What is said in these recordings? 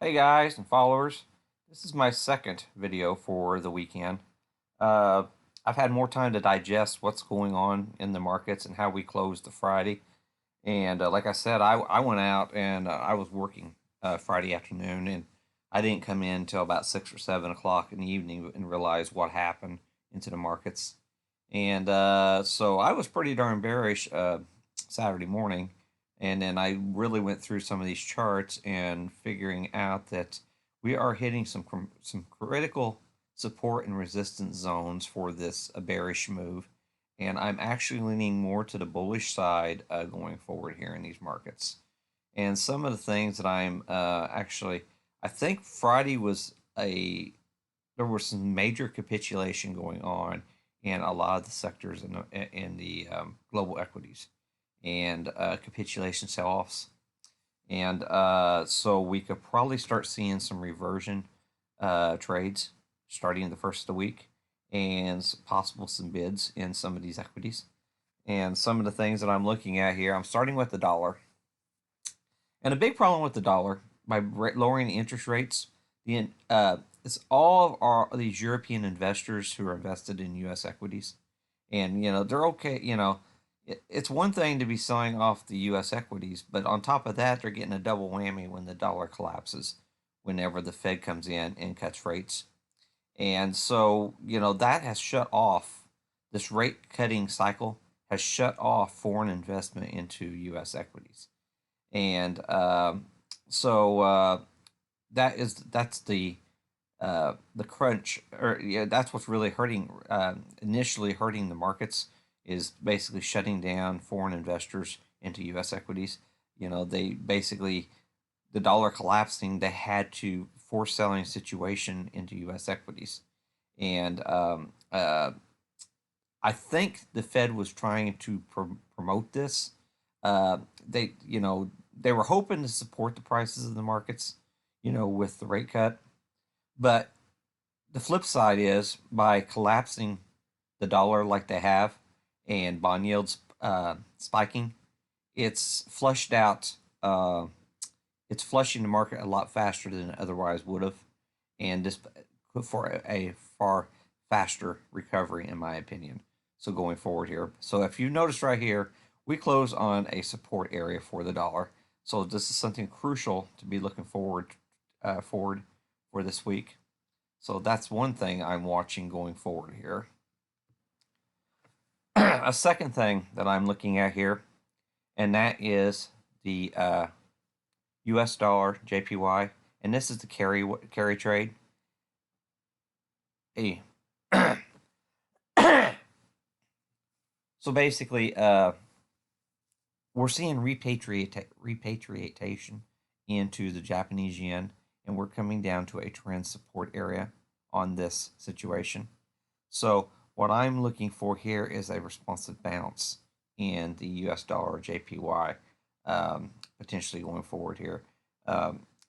Hey guys and followers, this is my second video for the weekend. Uh, I've had more time to digest what's going on in the markets and how we closed the Friday. And like I said, I went out and I was working Friday afternoon, and I didn't come in till about 6 or 7 o'clock in the evening and realize what happened into the markets. And so I was pretty darn bearish Saturday morning, and then I really went through some of these charts and figuring out that we are hitting some critical support and resistance zones for this bearish move. And I'm actually leaning more to the bullish side going forward here in these markets. And some of the things that I think Friday was there was some major capitulation going on in a lot of the sectors in the global equities and capitulation sell-offs. And so we could probably start seeing some reversion trades starting the first of the week, and possible some bids in some of these equities. And some of the things that I'm looking at here, I'm starting with the dollar. And a big problem with the dollar, by lowering the interest rates, it's all of these European investors who are invested in U.S. equities, and they're okay. It's one thing to be selling off the U.S. equities, but on top of that, they're getting a double whammy when the dollar collapses, whenever the Fed comes in and cuts rates. And so, that has shut off, this rate cutting cycle has shut off foreign investment into U.S. equities. And so that's the crunch, or yeah, that's what's really hurting, initially hurting the markets, is basically shutting down foreign investors into U.S. equities. They basically, the dollar collapsing, they had to force selling situation into U.S. equities. And I think the Fed was trying to promote this. They were hoping to support the prices of the markets, with the rate cut. But the flip side is, by collapsing the dollar like they have and bond yields spiking, it's flushed out. It's flushing the market a lot faster than it otherwise would have, and this for a far faster recovery, in my opinion. So going forward here, so if you notice right here, we close on a support area for the dollar. So this is something crucial to be looking forward for this week. So that's one thing I'm watching going forward here. A second thing that I'm looking at here, and that is the U.S. dollar JPY, and this is the carry trade. Hey. So basically, we're seeing repatriation into the Japanese yen, and we're coming down to a trend support area on this situation. So what I'm looking for here is a responsive bounce in the U.S. dollar JPY, potentially going forward here.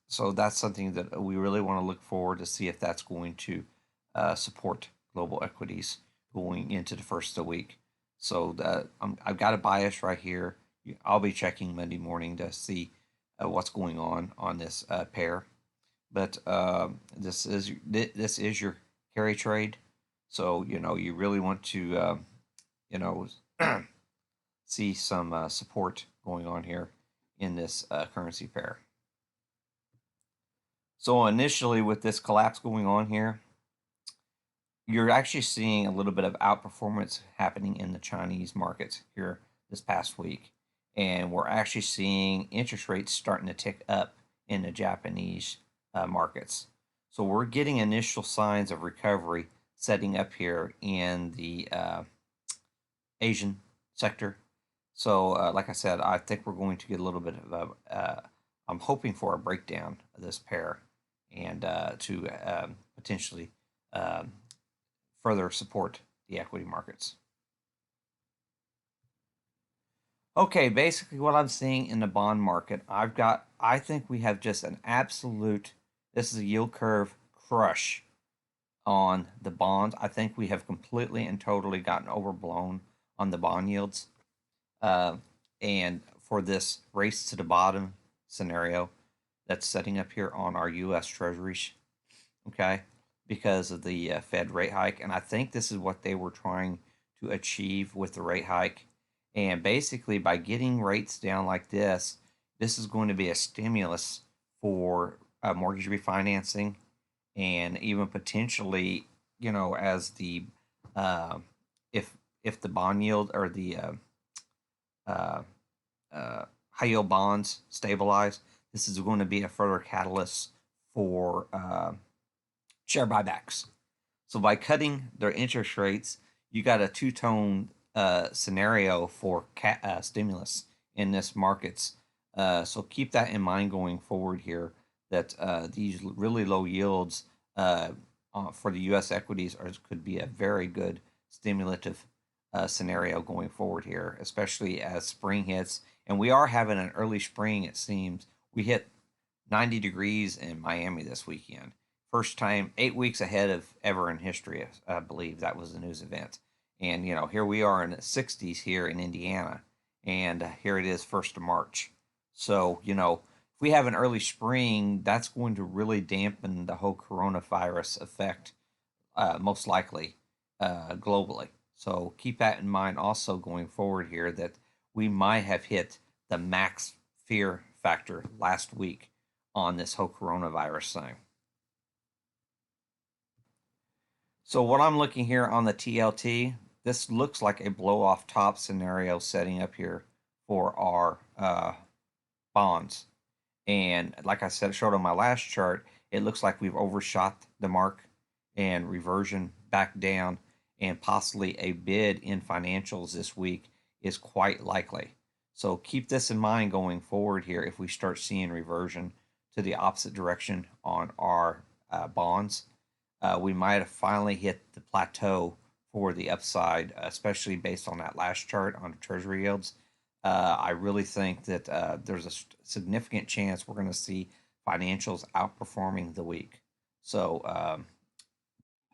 So that's something that we really want to look forward to, see if that's going to support global equities going into the first of the week. So I've got a bias right here. I'll be checking Monday morning to see what's going on this pair. But this is your carry trade. So you really want to you know see some support going on here in this currency pair. So initially, with this collapse going on here, you're actually seeing a little bit of outperformance happening in the Chinese markets here this past week. And we're actually seeing interest rates starting to tick up in the Japanese markets. So we're getting initial signs of recovery setting up here in the Asian sector. So, like I said, I think we're going to get a little bit of I'm hoping for a breakdown of this pair, and to potentially further support the equity markets. Okay, basically what I'm seeing in the bond market, I think we have just an absolute, this is a yield curve crush on the bonds. I think we have completely and totally gotten overblown on the bond yields. And for this race to the bottom scenario, that's setting up here on our U.S. Treasuries, okay, because of the Fed rate hike. And I think this is what they were trying to achieve with the rate hike. And basically, by getting rates down like this is going to be a stimulus for mortgage refinancing and even potentially, as the uh, if the bond yield or the uh, high yield bonds stabilize, this is going to be a further catalyst for share buybacks. So by cutting their interest rates, you got a two-tone scenario for stimulus in this markets. So keep that in mind going forward here. That these really low yields for the U.S. equities could be a very good stimulative scenario going forward here, especially as spring hits. And we are having an early spring. It seems we hit 90 degrees in Miami this weekend. First time, 8 weeks ahead of ever in history, I believe that was the news event. And, here we are in the 60s here in Indiana. And here it is, 1st of March. So, if we have an early spring, that's going to really dampen the whole coronavirus effect, most likely globally. So keep that in mind also going forward here that we might have hit the max fear factor last week on this whole coronavirus thing. So what I'm looking here on the TLT, this looks like a blow off top scenario setting up here for our bonds. And like I said, showed on my last chart, it looks like we've overshot the mark and reversion back down, and possibly a bid in financials this week is quite likely. So keep this in mind going forward here if we start seeing reversion to the opposite direction on our bonds. We might have finally hit the plateau for the upside, especially based on that last chart on the treasury yields. I really think that there's a significant chance we're going to see financials outperforming the week. So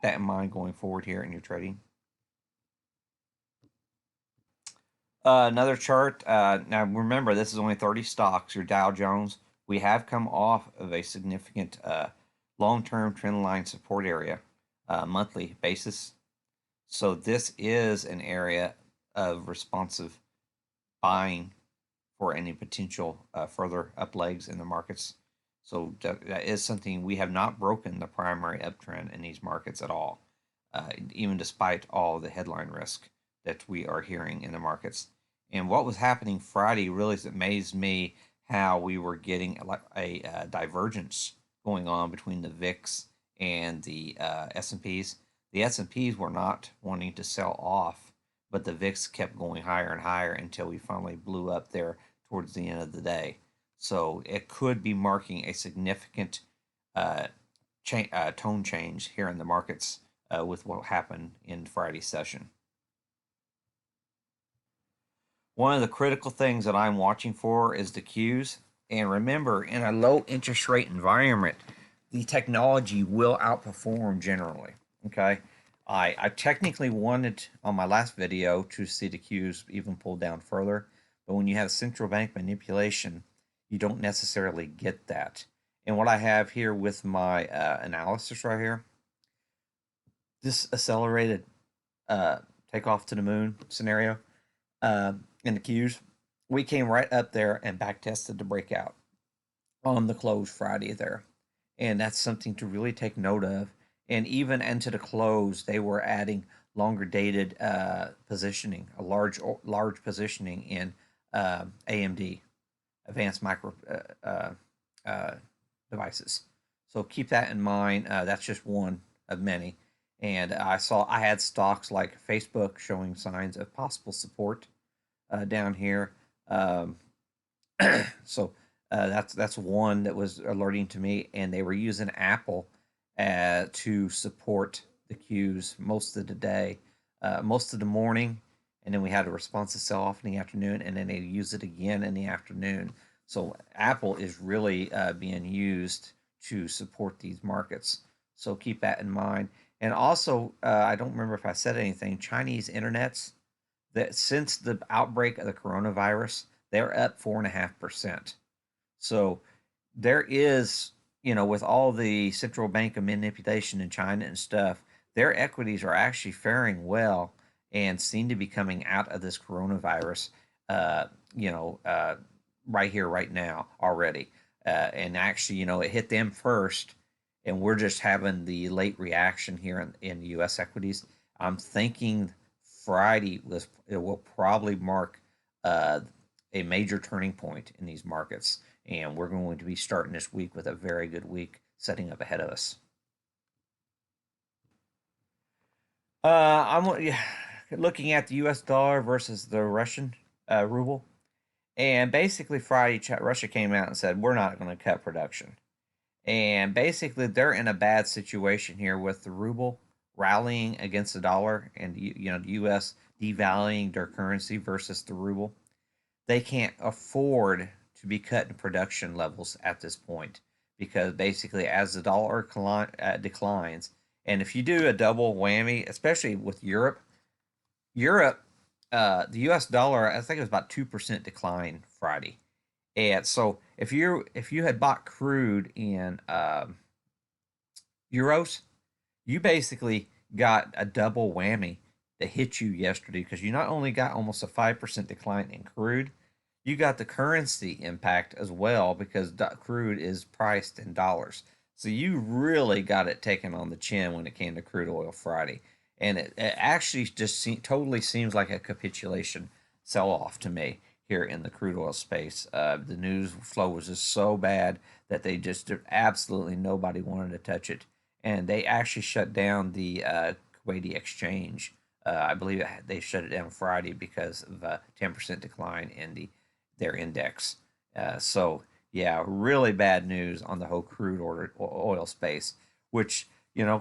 that in mind going forward here in your trading. Another chart. Now remember, this is only 30 stocks. Your Dow Jones. We have come off of a significant long-term trend line support area, monthly basis. So this is an area of responsive buying for any potential further up legs in the markets. So that is something we have not broken the primary uptrend in these markets at all, even despite all the headline risk that we are hearing in the markets. And what was happening Friday really amazed me how we were getting a divergence going on between the VIX and the S&Ps. The S&Ps were not wanting to sell off, but the VIX kept going higher and higher until we finally blew up there towards the end of the day. So it could be marking a significant tone change here in the markets with what happened in Friday's session. One of the critical things that I'm watching for is the Qs. And remember, in a low interest rate environment, the technology will outperform generally. Okay. I technically wanted on my last video to see the Qs even pull down further, but when you have central bank manipulation, you don't necessarily get that. And what I have here with my analysis right here, this accelerated takeoff to the moon scenario in the Qs, we came right up there and back tested the breakout on the close Friday there. And that's something to really take note of. And even into the close, they were adding longer dated positioning, a large positioning in AMD, advanced micro devices. So keep that in mind. That's just one of many. And I had stocks like Facebook showing signs of possible support down here. So that's one that was alerting to me, and they were using Apple to support the Qs most of the day, most of the morning, and then we had a responsive sell-off in the afternoon, and then they use it again in the afternoon. So Apple is really being used to support these markets. So keep that in mind. And also, I don't remember if I said anything. Chinese internets that since the outbreak of the coronavirus, they're up 4.5%. So there is, with all the central bank manipulation in China and stuff, their equities are actually faring well and seem to be coming out of this coronavirus, uh, you know, uh, right here, right now already. And actually, it hit them first, and we're just having the late reaction here in U.S. equities. I'm thinking Friday it will probably mark uh, a major turning point in these markets, and we're going to be starting this week with a very good week setting up ahead of us. I'm looking at the U.S. dollar versus the Russian ruble, and basically Friday, Russia came out and said we're not going to cut production, and basically they're in a bad situation here with the ruble rallying against the dollar, and the U.S. devaluing their currency versus the ruble. They can't afford to be cutting production levels at this point because basically as the dollar declines, and if you do a double whammy, especially with Europe, the U.S. dollar, I think it was about 2% decline Friday. And so if you had bought crude in euros, you basically got a double whammy that hit you yesterday because you not only got almost a 5% decline in crude, you got the currency impact as well because crude is priced in dollars. So you really got it taken on the chin when it came to crude oil Friday. And it actually just totally seems like a capitulation sell off to me here in the crude oil space. The news flow was just so bad that they just absolutely nobody wanted to touch it, and they actually shut down the Kuwaiti exchange. I believe they shut it down Friday because of a 10% decline in their index. So yeah, really bad news on the whole crude oil space, which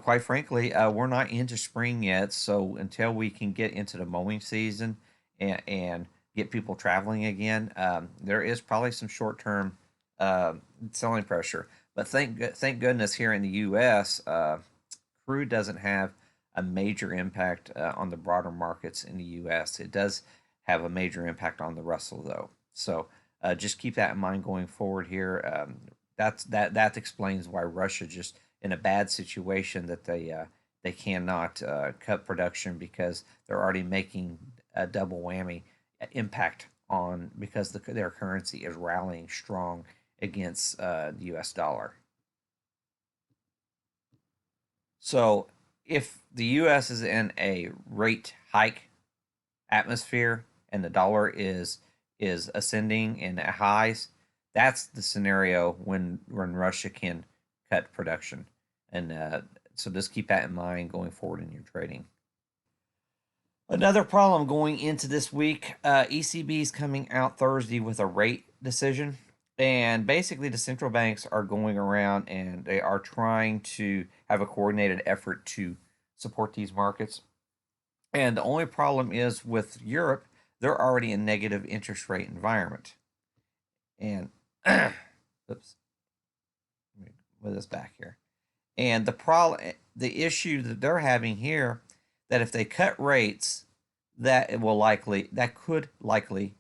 quite frankly, we're not into spring yet. So until we can get into the mowing season and get people traveling again, there is probably some short term selling pressure. But thank goodness here in the U.S., crude doesn't have a major impact on the broader markets in the U.S. It does have a major impact on the Russell though. So just keep that in mind going forward here. That explains why Russia just in a bad situation that they cannot cut production because they're already making a double whammy impact on because their currency is rallying strong against the U.S. dollar. So if the U.S. is in a rate hike atmosphere and the dollar is ascending in highs, that's the scenario when Russia can cut production, and so just keep that in mind going forward in your trading. Another problem going into this week, ECB is coming out Thursday with a rate decision. And basically, the central banks are going around and they are trying to have a coordinated effort to support these markets. And the only problem is with Europe, they're already in negative interest rate environment. And oops, let me move this back here. And the issue that they're having here, that if they cut rates, that could likely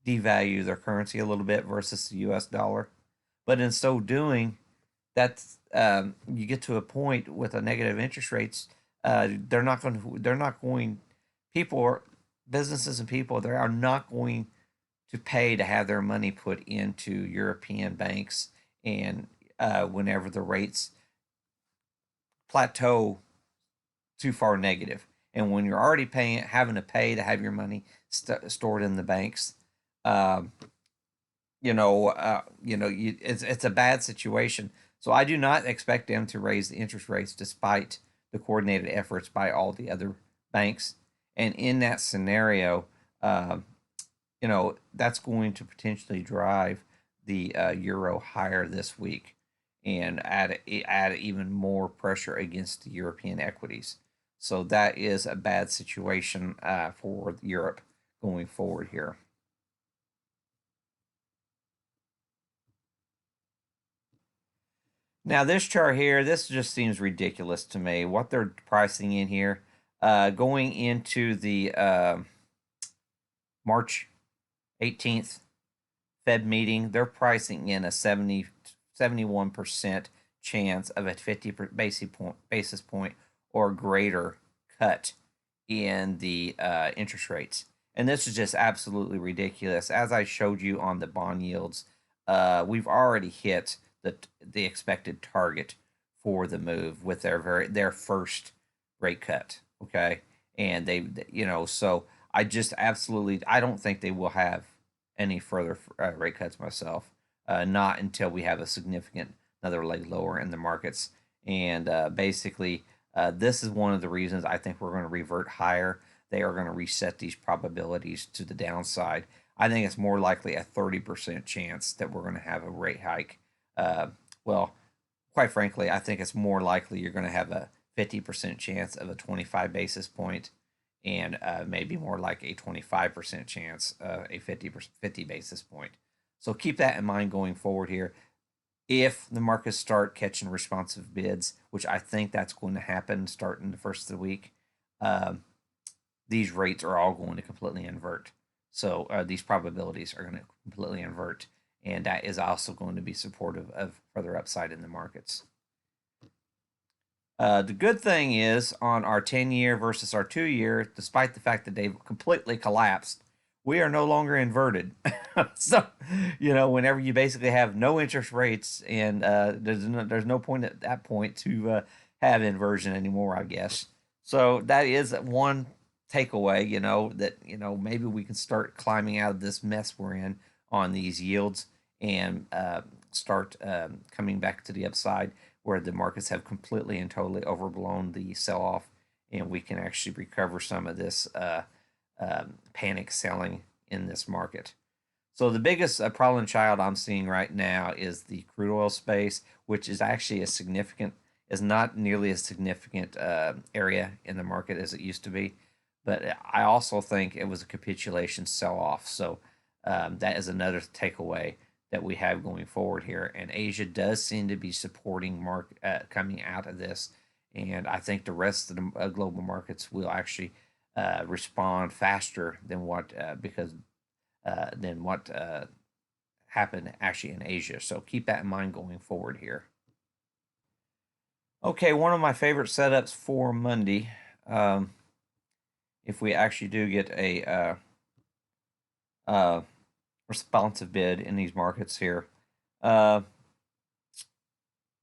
devalue their currency a little bit versus the U.S. dollar. But in so doing, that's you get to a point with a negative interest rates. They're not going to. They're not going. People, businesses, and people, they are not going to pay to have their money put into European banks. And whenever the rates plateau too far negative, and when you're already having to pay to have your money stored in the banks, um, it's a bad situation. So I do not expect them to raise the interest rates despite the coordinated efforts by all the other banks. And in that scenario, uh, that's going to potentially drive the euro higher this week and add even more pressure against the European equities. So that is a bad situation for Europe going forward here. Now, this chart here, this just seems ridiculous to me. What they're pricing in here, going into the March 18th Fed meeting, they're pricing in a 71% chance of a 50 basis point or greater cut in the interest rates. And this is just absolutely ridiculous. As I showed you on the bond yields, we've already hit the expected target for the move with their first rate cut. Okay, and so I just absolutely I don't think they will have any further rate cuts myself. Not until we have a significant another leg lower in the markets. And basically, this is one of the reasons I think we're going to revert higher. They are going to reset these probabilities to the downside. I think it's more likely a 30% chance that we're going to have a rate hike. Well, quite frankly, I think it's more likely you're going to have a 50% chance of a 25 basis point and maybe more like a 25% chance a 50 basis point. So keep that in mind going forward here. If the markets start catching responsive bids, which I think that's going to happen starting the first of the week, these rates are all going to completely invert. So these probabilities are going to completely invert, and that is also going to be supportive of further upside in the markets. The good thing is on our 10-year versus our 2-year, despite the fact that they've completely collapsed, we are no longer inverted. So, whenever you basically have no interest rates and there's no point at that point to have inversion anymore, I guess. So that is one takeaway, that, maybe we can start climbing out of this mess we're in on these yields and start coming back to the upside where the markets have completely and totally overblown the sell-off, and we can actually recover some of this panic selling in this market. So the biggest problem child I'm seeing right now is the crude oil space, which is actually is not nearly as significant area in the market as it used to be. But I also think it was a capitulation sell-off. So that is another takeaway that we have going forward here. And Asia does seem to be supporting coming out of this. And I think the rest of the global markets will actually respond faster than what happened actually in Asia. So keep that in mind going forward here. Okay, one of my favorite setups for Monday, if we actually do get a responsive bid in these markets here,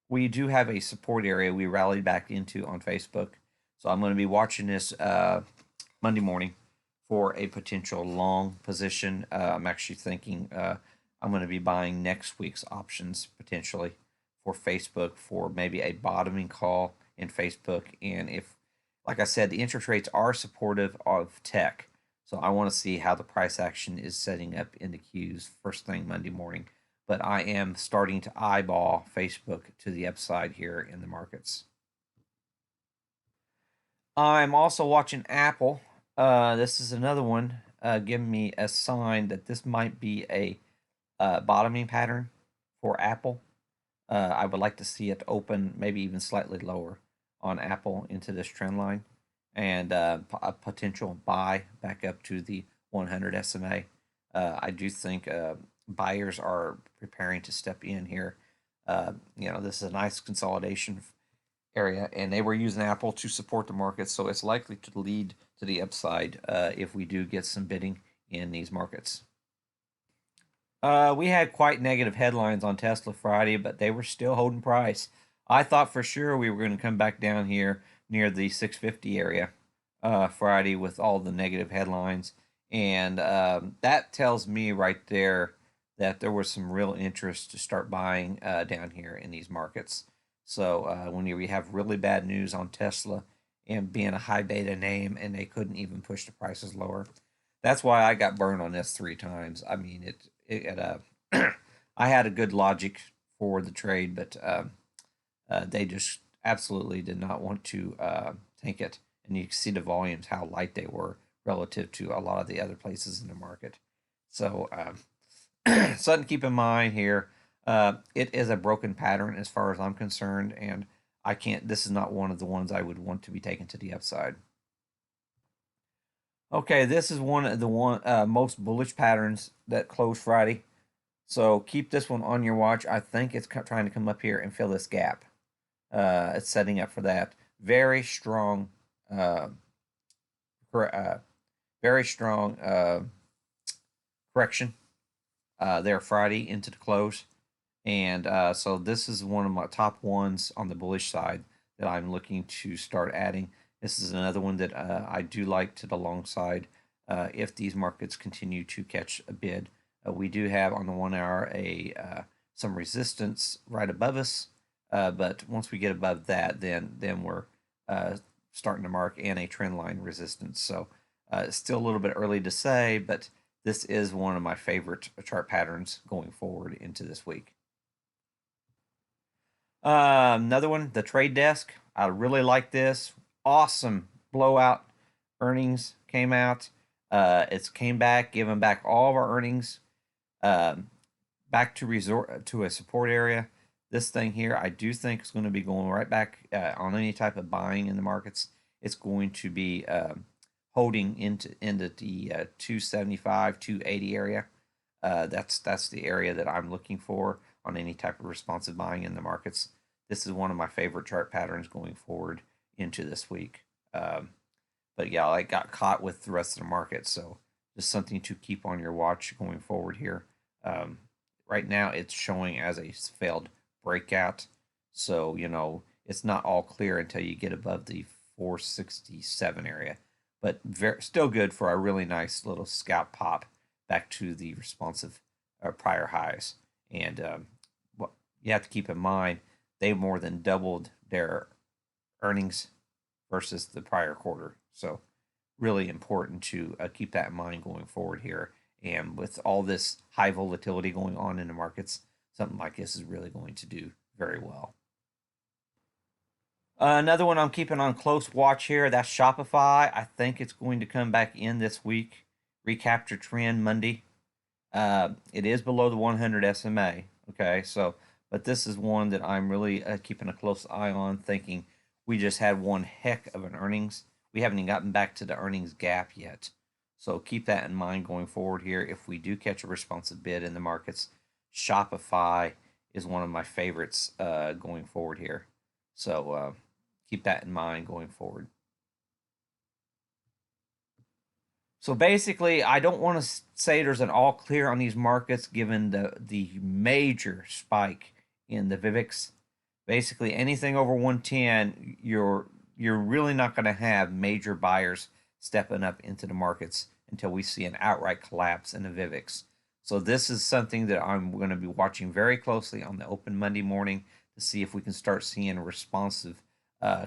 we do have a support area we rallied back into on Facebook. So I'm going to be watching this Monday morning for a potential long position. I'm actually thinking I'm going to be buying next week's options potentially for Facebook for maybe a bottoming call in Facebook. And if, like I said, the interest rates are supportive of tech. So I want to see how the price action is setting up in the Qs first thing Monday morning. But I am starting to eyeball Facebook to the upside here in the markets. I'm also watching Apple. This is another one giving me a sign that this might be a bottoming pattern for Apple. I would like to see it open maybe even slightly lower on Apple into this trend line and a potential buy back up to the 100 SMA. I do think buyers are preparing to step in here. This is a nice consolidation area, and they were using Apple to support the market, so it's likely to lead to the upside if we do get some bidding in these markets. We had quite negative headlines on Tesla Friday, but they were still holding price. I thought for sure we were going to come back down here near the 650 area Friday with all the negative headlines, and that tells me right there that there was some real interest to start buying down here in these markets. So when you have really bad news on Tesla and being a high beta name and they couldn't even push the prices lower, that's why I got burned on this 3 times. I mean, I had a good logic for the trade, but they just absolutely did not want to tank it. And you can see the volumes, how light they were relative to a lot of the other places in the market. So something to keep in mind here. It is a broken pattern as far as I'm concerned, and this is not one of the ones I would want to be taken to the upside. Okay, this is one of the most bullish patterns that closed Friday. So keep this one on your watch. I think it's trying to come up here and fill this gap. It's setting up for that. Very strong, uh, uh, very strong correction there Friday into the close. And so this is one of my top ones on the bullish side that I'm looking to start adding. This is another one that I do like to the long side if these markets continue to catch a bid. We do have on the 1 hour some resistance right above us, but once we get above that, then we're starting to mark in a trend line resistance. So it's still a little bit early to say, but this is one of my favorite chart patterns going forward into this week. Another one, the trade desk. I really like this. Awesome blowout earnings came out. It's came back, giving back all of our earnings um, back to resort to a support area. This thing here, I do think is going to be going right back on any type of buying in the markets. It's going to be holding into the 275, 280 area. That's the area that I'm looking for on any type of responsive buying in the markets. This is one of my favorite chart patterns going forward into this week. But yeah, I got caught with the rest of the market, so just something to keep on your watch going forward here. Right now, it's showing as a failed breakout, so it's not all clear until you get above the 467 area. But still good for a really nice little scalp pop back to the responsive prior highs. And what you have to keep in mind, they more than doubled their earnings versus the prior quarter. So really important to keep that in mind going forward here. And with all this high volatility going on in the markets, something like this is really going to do very well. Another one I'm keeping on close watch here. That's Shopify. I think it's going to come back in this week. Recapture trend Monday. It is below the 100 SMA. Okay, so but this is one that I'm really keeping a close eye on. Thinking we just had one heck of an earnings. We haven't even gotten back to the earnings gap yet. So keep that in mind going forward here. If we do catch a responsive bid in the markets, Shopify is one of my favorites going forward here. So keep that in mind going forward. So basically, I don't want to say there's an all clear on these markets given the major spike in the VIX. Basically, anything over 110, you're really not going to have major buyers stepping up into the markets until we see an outright collapse in the VIX. So this is something that I'm going to be watching very closely on the open Monday morning to see if we can start seeing a responsive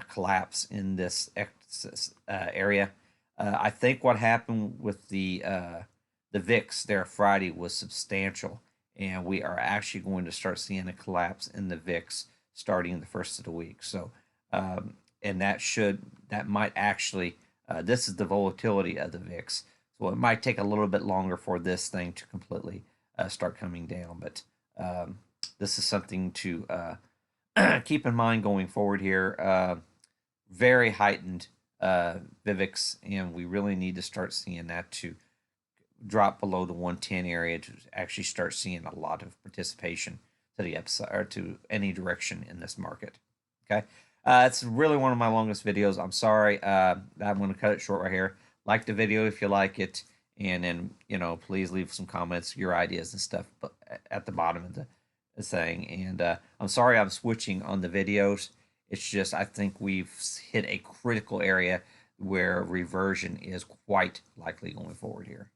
collapse in this area. I think what happened with the VIX there Friday was substantial, and we are actually going to start seeing a collapse in the VIX starting the first of the week. So, and that might actually this is the volatility of the VIX, so it might take a little bit longer for this thing to completely start coming down. But this is something to keep in mind going forward here. Very heightened VIX, and we really need to start seeing that to drop below the 110 area to actually start seeing a lot of participation to the upside or to any direction in this market. Okay, it's really one of my longest videos. I'm sorry. I'm going to cut it short right here. Like the video if you like it, and then please leave some comments, your ideas and stuff at the bottom of the thing. And I'm sorry I'm switching on the videos. It's just I think we've hit a critical area where reversion is quite likely going forward here.